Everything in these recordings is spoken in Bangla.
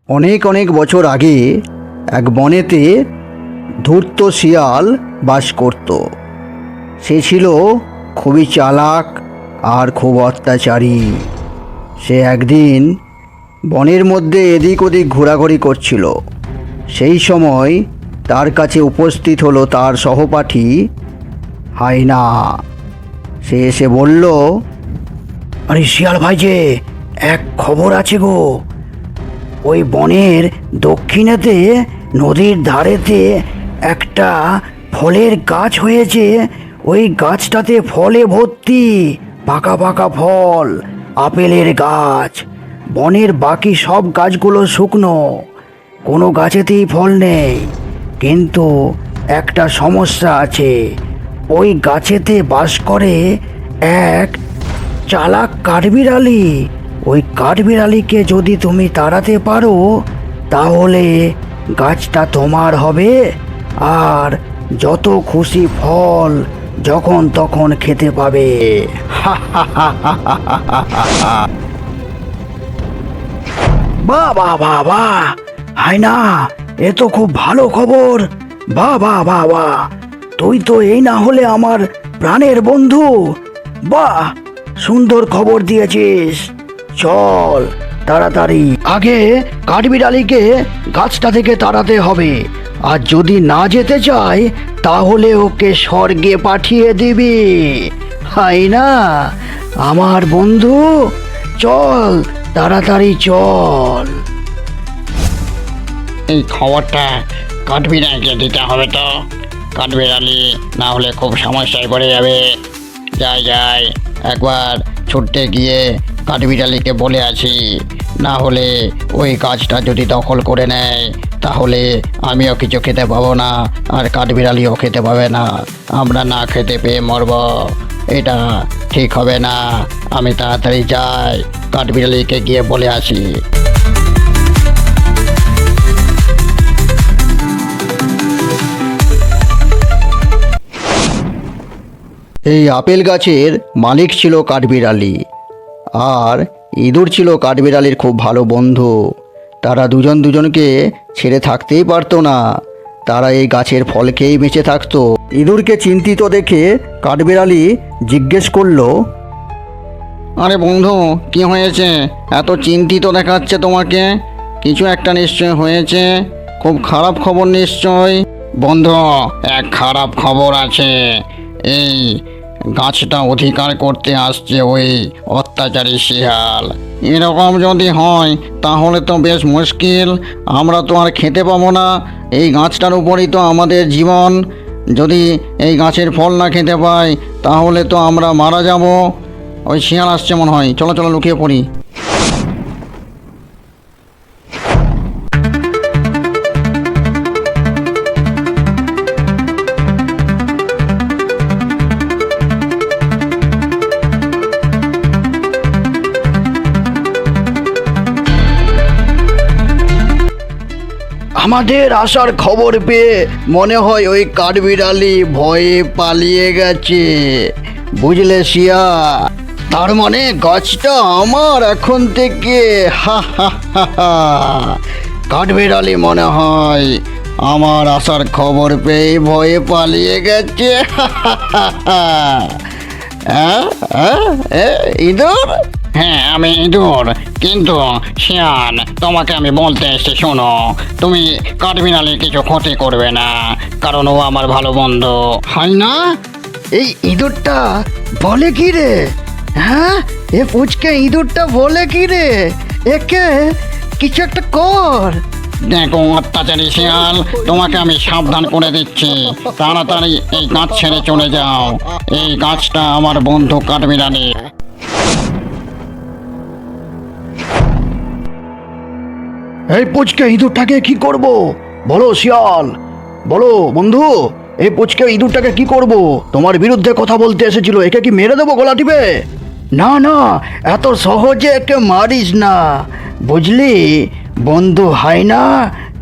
অনেক অনেক বছর আগে এক বনেতে ধূর্ত শিয়াল বাস করত। সে ছিল খুবই চালাক আর খুব অত্যাচারী। সে একদিন বনের মধ্যে এদিক ওদিক ঘোরাঘুরি করছিল। সেই সময় তার কাছে উপস্থিত হলো তার সহপাঠী হায়না। সে এসে বলল, আরে শিয়াল ভাই যে, এক খবর আছে গো। ওই বনের দক্ষিণেতে নদীর ধারেতে একটা ফলের গাছ হয়েছে। ওই গাছটাতে ফলে ভর্তি, পাকা পাকা ফল, আপেলের গাছ। বনের বাকি সব গাছগুলো শুকনো, কোনো গাছেতেই ফল নেই। কিন্তু একটা সমস্যা আছে, ওই গাছেতে বাস করে এক চালাক কাঠবিড়ালি। ওই কাঠবিড়ালিকে যদি তুমি তাড়াতে পারো তাহলে গাছটা তোমার হবে, আর যত খুশি ফল যখন তখন খেতে পাবে। বাহ বাহ বাহ বাহ, হায়না, এ তো খুব ভালো খবর। বাহ বাহ বাহ বাহ, তুই তো এই না হলে আমার প্রাণের বন্ধু। বাহ, সুন্দর খবর দিয়েছিস। চল তাড়াতাড়ি আগে কাঠবিড়ালিকে গাছটা থেকে তাড়াতে হবে, আর যদি না যেতে চায় তাহলে ওকে স্বর্গে পাঠিয়ে দিবি। হায়না আমার বন্ধু, চল তাড়াতাড়ি চল। এই খবরটা কাঠবিড়ালিকে দিতে হবে তো। কাঠবিড়ালি না হলে খুব সমস্যায় পড়ে যাবে। যাই যাই, একবার ছুটতে গিয়ে কাঠবিড়ালিকে বলে আসি। না হলে ওই গাছটা যদি দখল করে নেয় তাহলে আমিও কিছু খেতে পাবো না, আর কাঠবিড়ালিও খেতে পাবে না। আমরা না খেতে পেয়ে মরব। এটা ঠিক হবে না। আমি তাড়াতাড়ি যাই, কাঠবিড়ালিকে গিয়ে বলে আসি। এই আপেল গাছের মালিক ছিল কাঠবিড়ালি, আর ইঁদুর ছিল কাঠবিড়ালির খুব ভালো বন্ধু। তারা দুজন দুজনকে ছেড়ে থাকতেই পারতো না। তারা এই গাছের ফল খেয়েই বেঁচে থাকতো। ইঁদুরকে চিন্তিত দেখে কাঠবিড়ালি জিজ্ঞেস করলো, আরে বন্ধু, কি হয়েছে? এত চিন্তিত দেখাচ্ছে তোমাকে। কিছু একটা নিশ্চয় হয়েছে, খুব খারাপ খবর নিশ্চয়। বন্ধু, এক খারাপ খবর আছে। এই গাছটা অধিকার করতে আসছে ওই অত্যাচারী শিয়াল। এরকম যদি হয় তাহলে তো বেশ মুশকিল। আমরা তো আর খেতে পাবো না। এই গাছটার উপরই তো আমাদের জীবন। যদি এই গাছের ফল না খেতে পাই তাহলে তো আমরা মারা যাব। ওই শিয়াল আসছে মনে হয়, চলো চলো লুকিয়ে পড়ি। আমাদের আসার খবর পেয়ে মনে হয় ওই কাঠবিড়ালি ভয়ে পালিয়ে গেছে, বুঝলে শিয়া? তার মানে গাছটা আমার এখন থেকে। হা হা হা হা। কাঠবিড়ালি মনে হয় আমার আসার খবর পেয়ে ভয়ে পালিয়ে গেছে। হা হা হা হা। ইঁদুর? হ্যাঁ, আমি ইঁদুর। কিন্তু শিয়াল, তোমাকে আমি বলতে এসেছি, শোনো। তুমি কাঠবিড়ালির কিছু ক্ষতি করবে না, কারণ ও আমার ভালো বন্ধু। হয় না? এই ইঁদুরটা বলে কি রে? হ্যাঁ, এ পুচকে ইঁদুরটা বলে কি রে? একে কিছু একটা কর। দেখো অত্যাচারী শিয়াল, তোমাকে আমি সাবধান করে দিচ্ছি। তাড়াতাড়ি এই গাছ ছেড়ে চলে যাও। এই গাছটা আমার বন্ধু কাঠবিড়ালি। এই পুচকে ইঁদুরটাকে কি করব? বলো শিয়াল, বলো বন্ধু। এই পুচকে ইঁদুরটাকে কি করব? তোমার বিরুদ্ধে কথা বলতে এসেছিল, একে কি মেরে দেবো গলা টিপে? না না, এত সহজে একে মারিস না, বুঝলি বন্ধু? হয় না,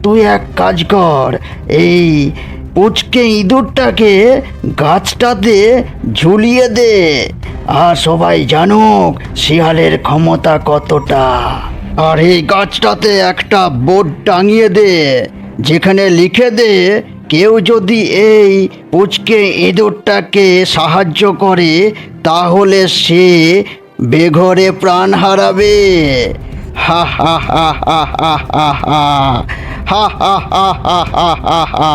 তুই এক কাজ কর, এই পুচকে ইঁদুরটাকে গাছটাতে ঝুলিয়ে দে, আর সবাই জানুক শিয়ালের ক্ষমতা কতটা। আর এই গাছটাতে একটা বোর্ড টাঙিয়ে দে, যেখানে লিখে দে, কেউ যদি এই পুচকে ইঁদুরটাকে সাহায্য করে তাহলে সে বেঘরে প্রাণ হারাবে। হা হা হা হা হা হা হা হা হা হা হা হা হা হা।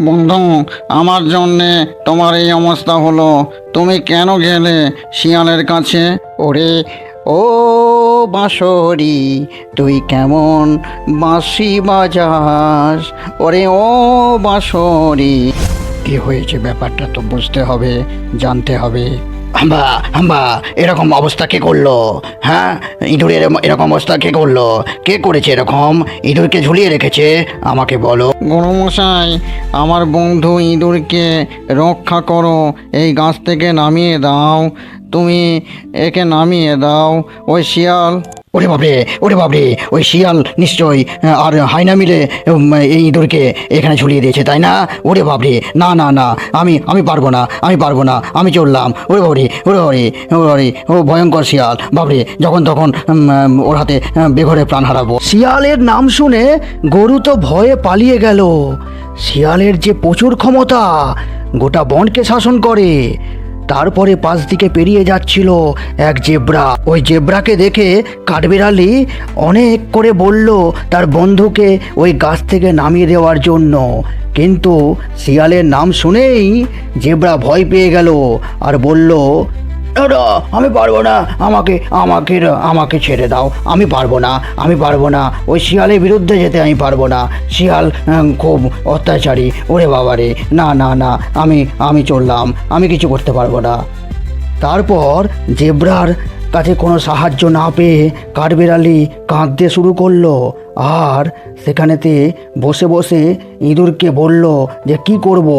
বন্ধু, আমার জন্যে তোমার এই অবস্থা হলো। তুমি কেন গেলে শিয়ালের কাছে? ওরে ও বাঁশরি, তুই কেমন বাঁশি বাজাস? ওরে ও বাঁশরি, কি হয়েছে ব্যাপারটা তো বুঝতে হবে, জানতে হবে। হাম্বা হাম্বা, এরকম অবস্থা কে করলো? হ্যাঁ, ইঁদুরের এরকম অবস্থা কে করলো? কে করেছে এরকম? ইঁদুরকে ঝুলিয়ে রেখেছে, আমাকে বলো। গুরুমশাই, আমার বন্ধু ইঁদুরকে রক্ষা করো, এই গাছ থেকে নামিয়ে দাও, তুমি একে নামিয়ে দাও। ওই শিয়াল, ওরে বাবরে, ওরে বাবরে, ওই শিয়াল নিশ্চয়ই আর হায়না মিলে এই ইঁদুরকে এখানে ঝুলিয়ে দিয়েছে, তাই না? ওরে বাবরে, না না না, আমি পারবো না, আমি পারবো না, আমি চললাম। ওরে বাবরে, ওরে বাবরে, ওরে বাবরে, ও ভয়ঙ্কর শিয়াল, বাবরে, যখন তখন ওর হাতে বেঘরে প্রাণ হারাবো। শিয়ালের নাম শুনে গরু তো ভয়ে পালিয়ে গেল। শিয়ালের যে প্রচুর ক্ষমতা, গোটা বনকে শাসন করে। তারপরে পাশ দিকে পেরিয়ে যাচ্ছিল এক জেব্রা। ওই জেব্রাকে দেখে কাঠবিড়ালি অনেক করে বলল তার বন্ধুকে ওই গাছ থেকে নামিয়ে দেওয়ার জন্য, কিন্তু শিয়ালের নাম শুনেই জেব্রা ভয় পেয়ে গেল আর বলল, "না, আমি পারবো না, আমাকে আমাকে আমাকে ছেড়ে দাও, আমি পারবো না, আমি পারবো না, ওই শিয়ালের বিরুদ্ধে যেতে আমি পারবো না, শিয়াল খুব অত্যাচারী, ওরে বাবারে, না না না, আমি চললাম, আমি কিছু করতে পারবো না।" তারপর জেব্রার কাছে কোনো সাহায্য না পেয়ে কাঠবিড়ালি কাঁদতে শুরু করলো, আর সেখানেতে বসে বসে ইঁদুরকে বলল যে কি করব।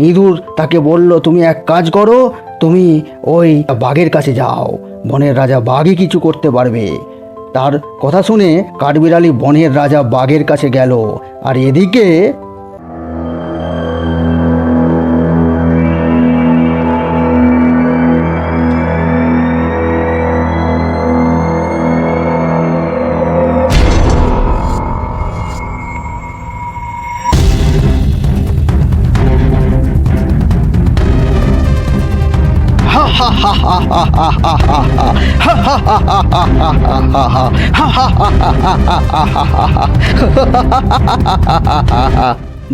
ইঁদুর তাকে বলল, তুমি এক কাজ করো, তুমি ওই বাঘের কাছে যাও, বনের রাজা বাঘই কিছু করতে পারবে। তার কথা শুনে কাঠবিড়ালি বনের রাজা বাঘের কাছে গেল, আর এদিকে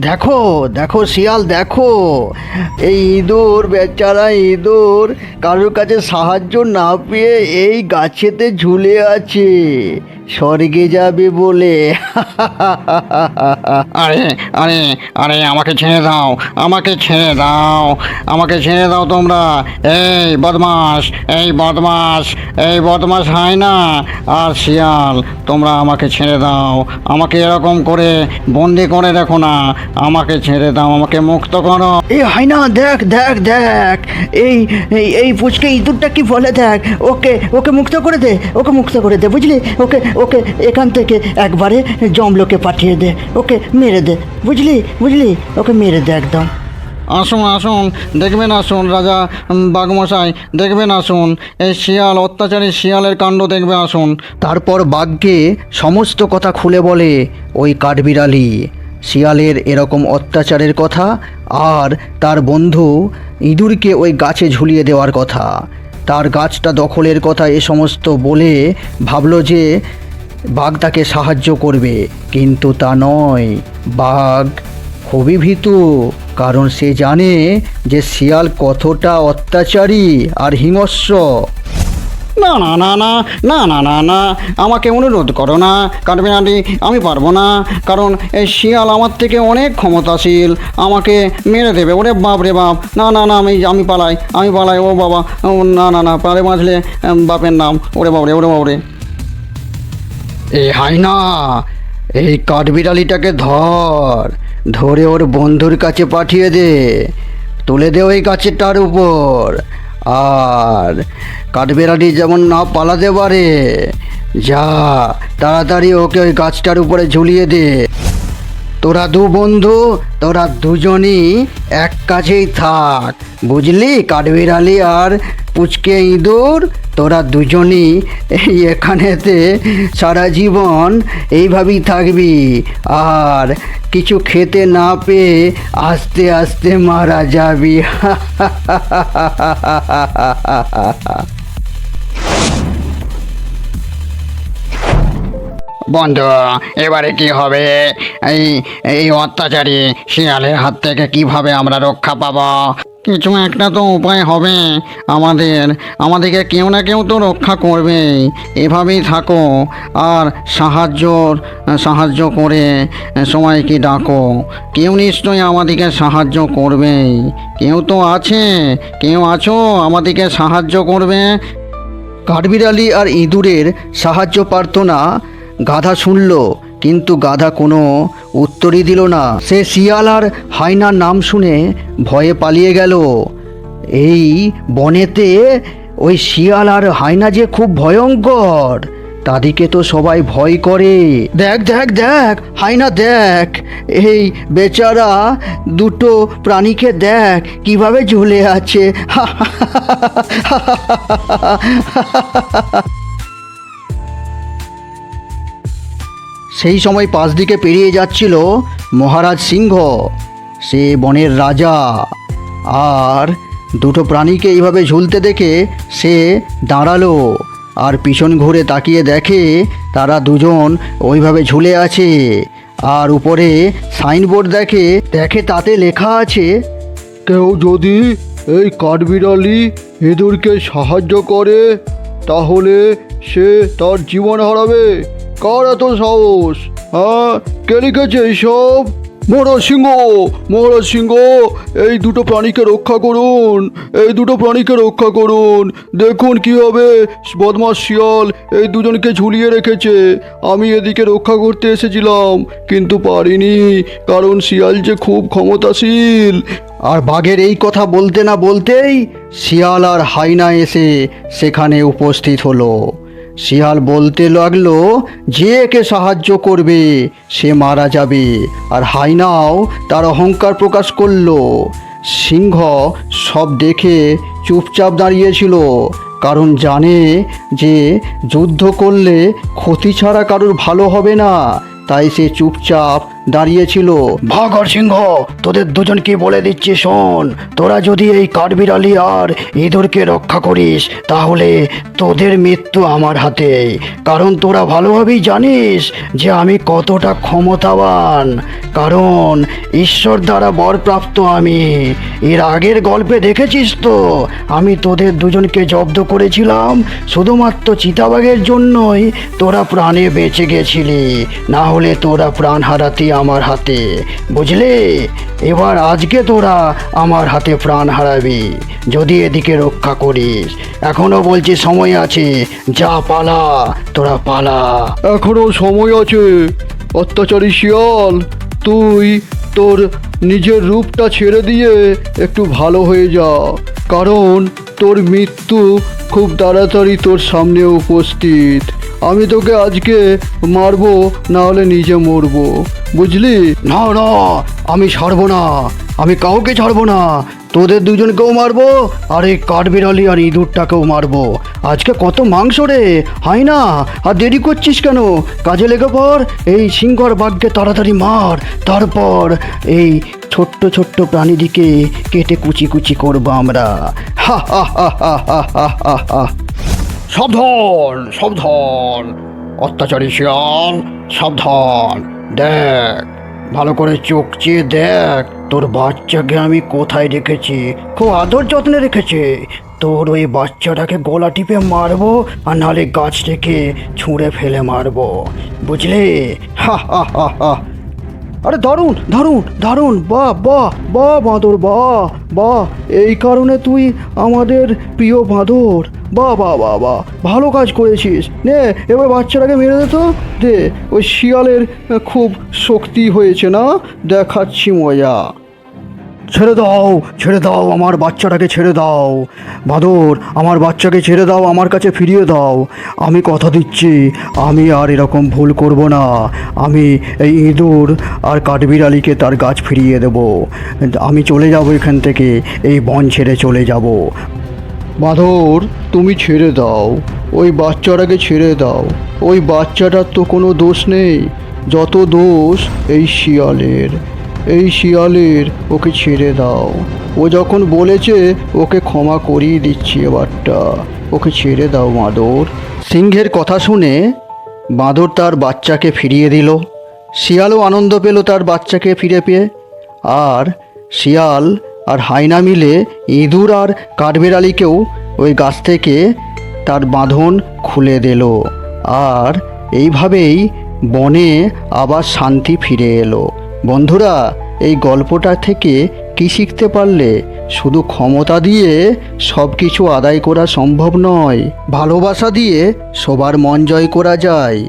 দেখো দেখো শিয়াল, দেখো এই ইঁদুর, বেচারা ইঁদুর কারোর কাছে সাহায্য না পেয়ে এই গাছেতে ঝুলে আছে, স্বর্গে যাবে বলে। আরে আরে আরে, আমাকে ছেড়ে দাও, আমাকে ছেড়ে দাও, আমাকে ছেড়ে দাও তোমরা। এই বদমাস, এই বদমাস, এই বদমাস হায়না আর শিয়াল, তোমরা আমাকে ছেড়ে দাও, আমাকে এরকম করে বন্দি করে রেখো না, আমাকে ছেড়ে দাও, আমাকে মুক্ত করো। এই হায়না, দেখ দেখ দেখ, এই এই এই পুচকে ইঁদুরটা কি বলে, দেখ, ওকে ওকে মুক্ত করে দে, ওকে মুক্ত করে দে, বুঝলি? ওকে ওকে এখান থেকে একবারে জমলোকে পাঠিয়ে দে, ওকে মেরে দে, বুঝলি বুঝলি, ওকে মেরে দে একদম। আসুন আসুন, দেখবেন, আসুন রাজা বাঘমশাই, দেখবেন, আসুন এই শিয়াল, অত্যাচারী শিয়ালের কাণ্ড দেখবে, আসুন। তারপর বাঘকে সমস্ত কথা খুলে বলে ওই কাঠবিড়ালি শিয়ালের এরকম অত্যাচারের কথা, আর তার বন্ধু ইঁদুরকে ওই গাছে ঝুলিয়ে দেওয়ার কথা, তার গাছটা দখলের কথা, এ সমস্ত বলে ভাবলো যে বাঘ তাকে সাহায্য করবে, কিন্তু তা নয়। বাঘ খুবই ভীতু, কারণ সে জানে যে শিয়াল কতটা অত্যাচারী আর হিংস্র। না না না না না না না না, আমাকে অনুরোধ করো না কাঠবিড়ালি, আমি পারবো না, কারণ এই শিয়াল আমার থেকে অনেক ক্ষমতাশীল, আমাকে মেরে দেবে। ওরে বাপ রে বাপ, না না না, আমি পালাই, আমি পালাই, ও বাবা, ও না না না, পারে বাঁচলে বাপের নাম, ওরে বাবরে, ওরে বাবরে। এ হায়না, এই কাঠবিড়ালিটাকে ধরে ওর বন্ধুর কাছে পাঠিয়ে দে, তুলে দে ওই গাছেরটার উপর। আর কাঠবিড়ালি যেমন না পালাতে পারে, যা তাড়াতাড়ি ওকে ওই গাছটার উপরে ঝুলিয়ে দে। তোরা দু বন্ধু, তোরা দুজনই এক কাছেই থাক, বুঝলি? কাঠবিড়ালি আর পুচকে ইঁদুর, তোরা দুজনই এই এখানেতে সারা জীবন এইভাবেই থাকবি। আর কিছু খেতে না পেয়ে আস্তে আস্তে মারা যাবি। বন্ধু, এবারে কি হবে? এই এই অত্যাচারী শিয়ালের হাত থেকে কিভাবে আমরা রক্ষা পাবো? কিছু একটা তো উপায় হবে আমাদের। আমাদেরকে কেউ না কেউ তো রক্ষা করবেই। এভাবেই থাকো আর সাহায্য করে সবাইকে ডাকো। কেউ নিশ্চয়ই আমাদেরকে সাহায্য করবেই। কেউ তো আছে, কেউ আছো আমাদেরকে সাহায্য করবে? কাঠবিড়ালি আর ইঁদুরের সাহায্য প্রার্থনা গাধা শুনল, কিন্তু গাধা কোনো উত্তরই দিল না। সে শিয়াল আর হায়নার নাম শুনে ভয়ে পালিয়ে গেল। এই বনেতে ওই শিয়াল আর হায়না যে খুব ভয়ঙ্কর, তাদেরকে তো সবাই ভয় করে। দেখ দেখ দেখ হায়না, দেখ এই বেচারা দুটো প্রাণীকে দেখ কিভাবে ঝুলে আছে। সেই সময় পাশ দিকে পেরিয়ে যাচ্ছিল মহারাজ সিংহ। সে বনের রাজা, আর দুটো প্রাণীকে এইভাবে ঝুলতে দেখে সে দাঁড়ালো আর পিছন ঘুরে তাকিয়ে দেখে তারা দুজন ওইভাবে ঝুলে আছে। আর উপরে সাইনবোর্ড দেখে তাতে লেখা আছে, কেউ যদি এই কাঠবিড়ালি ইঁদুরকে সাহায্য করে তাহলে সে তার জীবন হারাবে। কার এত সাহস? হ্যাঁ, কে লিখেছে এইসব? মহারাজ সিংহ, মহারাজ সিংহ, এই দুটো প্রাণীকে রক্ষা করুন, এই দুটো প্রাণীকে রক্ষা করুন। দেখুন কীভাবে বদমাস শিয়াল এই দুজনকে ঝুলিয়ে রেখেছে। আমি এদিকে রক্ষা করতে এসেছিলাম, কিন্তু পারিনি, কারণ শিয়াল যে খুব ক্ষমতাশীল। আর বাঘের এই কথা বলতে না বলতেই শিয়াল আর হায়না এসে সেখানে উপস্থিত হলো। শিয়াল বলতে লাগলো, যে একে সাহায্য করবে সে মারা যাবে। আর হায়নাও তার অহংকার প্রকাশ করলো। সিংহ সব দেখে চুপচাপ দাঁড়িয়েছিল, কারণ জানে যে যুদ্ধ করলে ক্ষতি ছাড়া কারোর ভালো হবে না। তাই সে চুপচাপ দাঁড়িয়েছিল। ভাগর সিংহ, তোদের দুজনকে বলে দিচ্ছি, শোন, তোরা যদি এই কাঠবিড়ালি আর ইঁদুরকে রক্ষা করিস তাহলে তোদের মৃত্যু আমার হাতে। কারণ তোরা ভালোভাবেই জানিস যে আমি কতটা ক্ষমতাবান, কারণ ঈশ্বর দ্বারা বরপ্রাপ্ত আমি। এর আগের গল্পে দেখেছিস তো, আমি তোদের দুজনকে জব্দ করেছিলাম শুধুমাত্র চিতাবাঘের জন্যই তোরা প্রাণে বেঁচে গেছিলি, না হলে তোরা প্রাণ হারাতি আমার হাতে, বুঝলে? এবার আজকে তোরা আমার হাতে প্রাণ হারাবি যদি এদিকে রক্ষা করিস। এখনো বলছি সময় আছে, যা পালা, তোরা পালা। এখনো সময় আছে। অত্যাচারী শিয়াল, তুই তোর নিজের রূপটা ছেড়ে দিয়ে একটু ভালো হয়ে যা, কারণ তোর মৃত্যু খুব তাড়াতাড়ি তোর সামনে উপস্থিত। আমি তোকে আজকে মারবো, না হলে নিজে মরবো, বুঝলি? না না, আমি ছাড়বো না, আমি কাউকে ছাড়বো না। তোদের দুজনকেও মারবো, আর এই কাঠবিড়ালি আর ইঁদুরটাকেও মারবো। আজকে কত মাংস রে, হয় না? আর দেরি করছিস কেন? কাজে লেগে পড়। এই সিংহ আর বাঘকে তাড়াতাড়ি মার, তারপর এই ছোট্ট ছোট্ট প্রাণীদিকে কেটে কুচি কুচি করবো আমরা। হা হা হা হা হা হা হা। সাবধান সাবধান, অত্যাচারী শিয়াল, সাবধান। দেখ, ভালো করে চোখ চেয়ে দেখ, তোর বাচ্চাকে আমি কোথায় রেখেছি। খুব আদর যত্নে রেখেছে। তোর ওই বাচ্চাটাকে গলা টিপে মারবো, আর নাহলে গাছ থেকে ছুঁড়ে ফেলে মারবো, বুঝলে? হা হা হা হা। আরে দারুণ দারুণ দারুণ, বাহ বাহ বাহ বাঁদর, বাহ বাহ, এই কারণে তুই আমাদের প্রিয় বাঁদর। বাহ বাহ বাহ বাহ, ভালো কাজ করেছিস। নে এবার বাচ্চাটাকে মেরে দে তো, দে। ওই শিয়ালের খুব শক্তি হয়েছে না, দেখাচ্ছি মজা। ছেড়ে দাও আমার বাচ্চাটাকে, ছেড়ে দাও বাঁদর, আমার বাচ্চাকে ছেড়ে দাও, আমার কাছে ফিরিয়ে দাও। আমি কথা দিচ্ছি, আমি আর এরকম ভুল করব না। আমি এই ইঁদুর আর কাঠবিড়ালিকে তার গাছ ফিরিয়ে দেব। আমি চলে যাব এখান থেকে, এই বন ছেড়ে চলে যাব। বাঁদর, তুমি ছেড়ে দাও, ওই বাচ্চাটাকে ছেড়ে দাও। ওই বাচ্চাটার তো কোনো দোষ নেই, যত দোষ এই শিয়ালের। এই শিয়ালের, ওকে ছেড়ে দাও। ও যখন বলেছে ওকে ক্ষমা করিয়ে দিচ্ছি এবারটা, ওকে ছেড়ে দাও বাঁদর। সিংহের কথা শুনে বাঁদর তার বাচ্চাকে ফিরিয়ে দিল। শিয়ালও আনন্দ পেল তার বাচ্চাকে ফিরে পেয়ে। আর শিয়াল আর হায়না মিলে ইঁদুর আর কাঠবিড়ালিকেও ওই গাছ থেকে তার বাঁধন খুলে দিল। আর এইভাবেই বনে আবার শান্তি ফিরে এলো। বন্ধুরা, এই গল্পটা থেকে কি শিখতে পারলে? শুধু ক্ষমতা দিয়ে সব কিছু আদায় করা সম্ভব নয়, ভালোবাসা দিয়ে সবার মন জয় করা যায়।